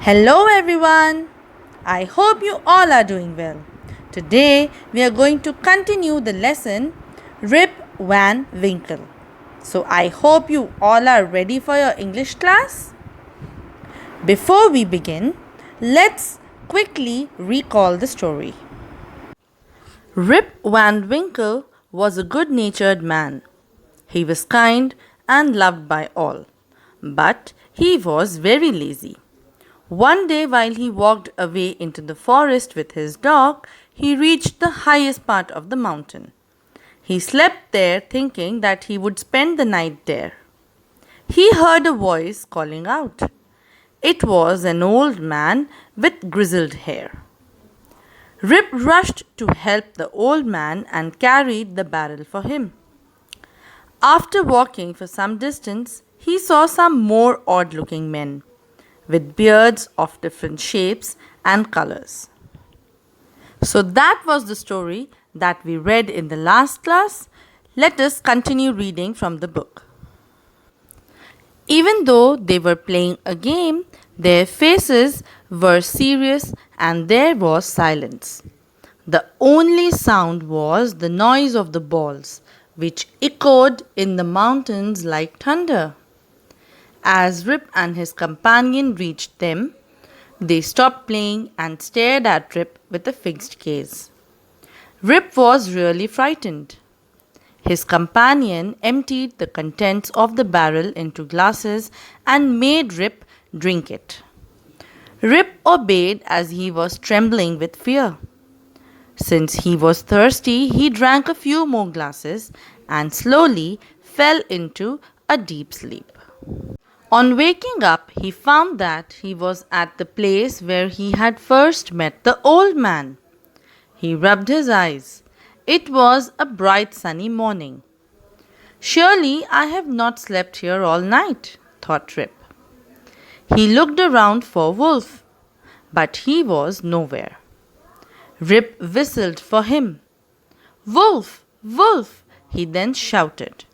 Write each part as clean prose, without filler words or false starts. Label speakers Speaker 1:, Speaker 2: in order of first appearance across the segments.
Speaker 1: Hello everyone. I hope you all are doing well. Today we are going to continue the lesson Rip Van Winkle. So I hope you all are ready for your English class. Before we begin, let's quickly recall the story. Rip Van Winkle was a good-natured man. He was kind and loved by all, but he was very lazy. One day, while he walked away into the forest with his dog, he reached the highest part of the mountain. He slept there thinking that he would spend the night there. He heard a voice calling out. It was an old man with grizzled hair. Rip rushed to help the old man and carried the barrel for him. After walking for some distance, he saw some more odd looking men with beards of different shapes and colors. So that was the story that we read in the last class. Let us continue reading from the book. Even though they were playing a game, their faces were serious and there was silence. The only sound was the noise of the balls, which echoed in the mountains like thunder. As Rip and his companion reached them, they stopped playing and stared at Rip with a fixed gaze. Rip was really frightened. His companion emptied the contents of the barrel into glasses and made Rip drink it. Rip obeyed as he was trembling with fear. Since he was thirsty, he drank a few more glasses and slowly fell into a deep sleep. On waking up, he found that he was at the place where he had first met the old man. He rubbed his eyes. It was a bright sunny morning. Surely I have not slept here all night, thought Rip. He looked around for Wolf, but he was nowhere. Rip whistled for him. Wolf, Wolf, he then shouted.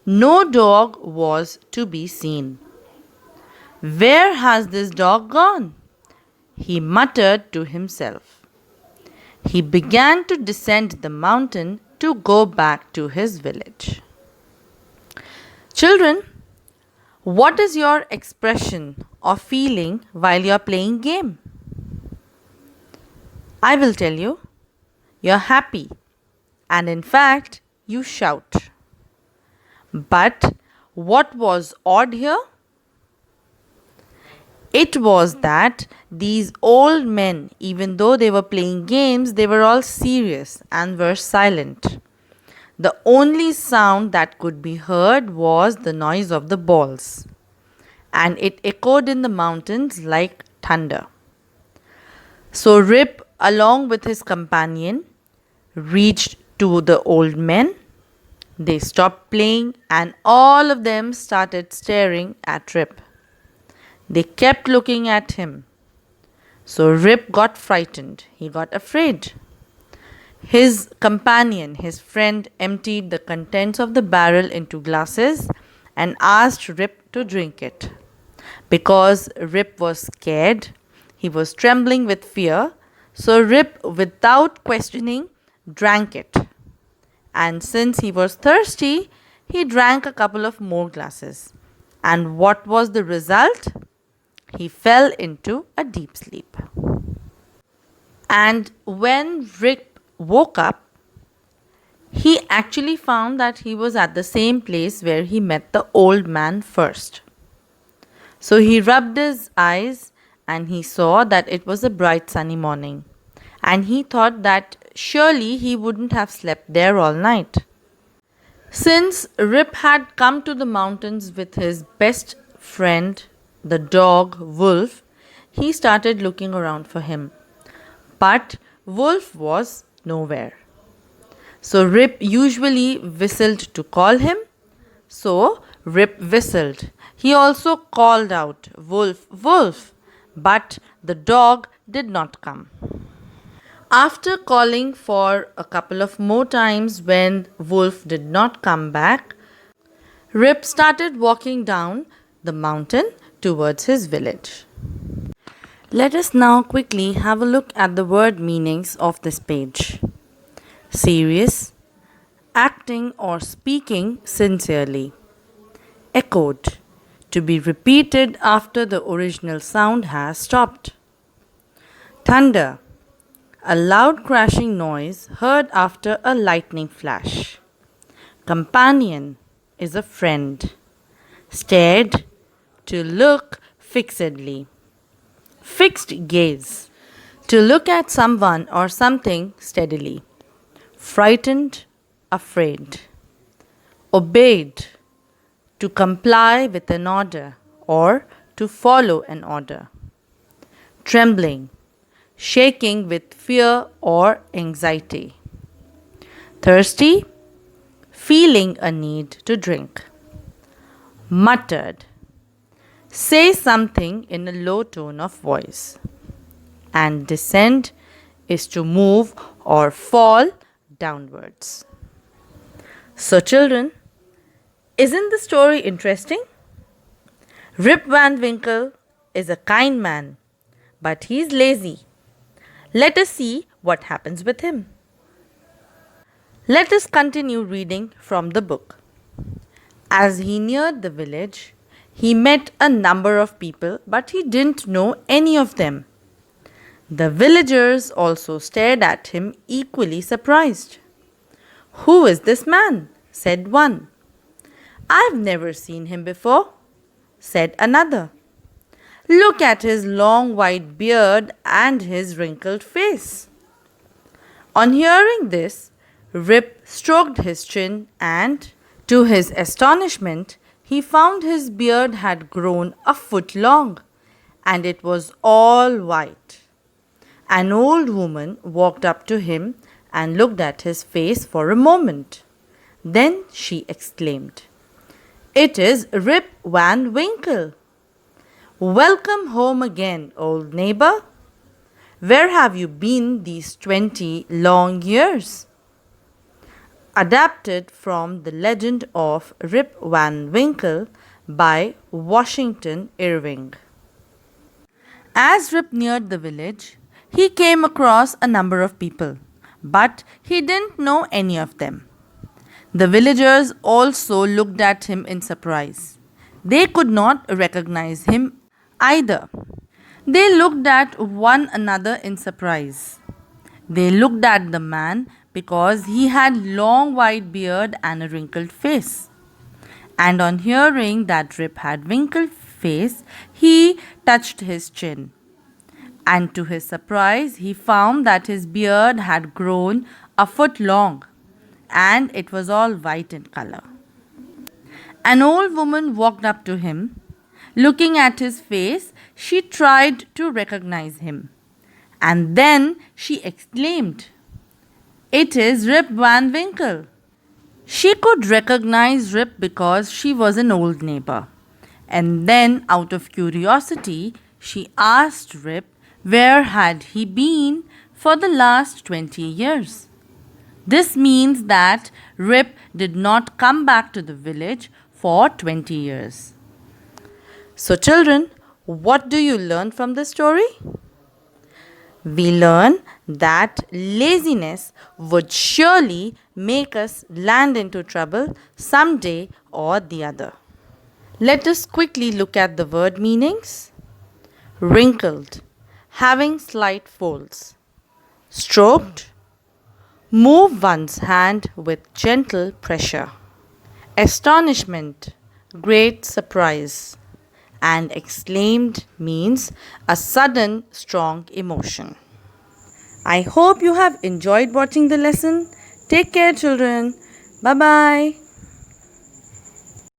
Speaker 1: No dog was to be seen. Where has this dog gone? He muttered to himself. He began to descend the mountain to go back to his village. Children, what is your expression or feeling while you are playing game? I will tell you. You're happy, and in fact, you shout. But what was odd here? It was that these old men, even though they were playing games, they were all serious and were silent. The only sound that could be heard was the noise of the balls, and it echoed in the mountains like thunder. So Rip, along with his companion, reached to the old men. They stopped playing and all of them started staring at Rip. They kept looking at him. So Rip got frightened. He got afraid. His companion, his friend, emptied the contents of the barrel into glasses and asked Rip to drink it. Because Rip was scared, he was trembling with fear, so Rip, without questioning, drank it. And since he was thirsty, he drank a couple of more glasses. And what was the result? He fell into a deep sleep. And when Rip woke up, he actually found that he was at the same place where he met the old man first. So he rubbed his eyes and he saw that it was a bright sunny morning. And he thought that surely he wouldn't have slept there all night. Since Rip had come to the mountains with his best friend, the dog Wolf, he started looking around for him. But Wolf was nowhere. So Rip usually whistled to call him. So Rip whistled. He also called out, Wolf, Wolf, but the dog did not come. After calling for a couple of more times when Wolf did not come back, Rip started walking down the mountain towards his village. Let us now quickly have a look at the word meanings of this page. Serious, acting or speaking sincerely. Echoed, to be repeated after the original sound has stopped. Thunder, a loud crashing noise heard after a lightning flash. Companion is a friend. Stared, to look fixedly. Fixed gaze, to look at someone or something steadily. Frightened, afraid. Obeyed, to comply with an order or to follow an order. Trembling, shaking with fear or anxiety. Thirsty, feeling a need to drink. Muttered, say something in a low tone of voice. And descend is to move or fall downwards. So, children, isn't the story interesting? Rip Van Winkle is a kind man, but he's lazy. Let us see what happens with him. Let us continue reading from the book. As he neared the village, he met a number of people, but he didn't know any of them. The villagers also stared at him, equally surprised. Who is this man? Said one. I've never seen him before, said another. Look at his long white beard and his wrinkled face. On hearing this, Rip stroked his chin and, to his astonishment, he found his beard had grown a foot long, and it was all white. An old woman walked up to him and looked at his face for a moment. Then she exclaimed, It is Rip Van Winkle. Welcome home again, old neighbor. Where have you been these 20 long years? Adapted from The Legend of Rip Van Winkle by Washington Irving. As Rip neared the village, he came across a number of people, but he didn't know any of them. The villagers also looked at him in surprise. They could not recognize him either. They looked at one another in surprise. They looked at the man because he had long white beard and a wrinkled face. And on hearing that Rip had wrinkled face, he touched his chin. And to his surprise, he found that his beard had grown a foot long, and it was all white in color. An old woman walked up to him. Looking at his face, she tried to recognize him. And then she exclaimed, It is Rip Van Winkle. She could recognize Rip because she was an old neighbor. And then, out of curiosity, she asked Rip where had he been for the last 20 years. This means that Rip did not come back to the village for 20 years. So, children, what do you learn from this story? We learn that laziness would surely make us land into trouble someday or the other. Let us quickly look at the word meanings. Wrinkled, having slight folds. Stroked, move one's hand with gentle pressure. Astonishment, great surprise. And exclaimed means a sudden strong emotion. I hope you have enjoyed watching the lesson. Take care, children. Bye-bye.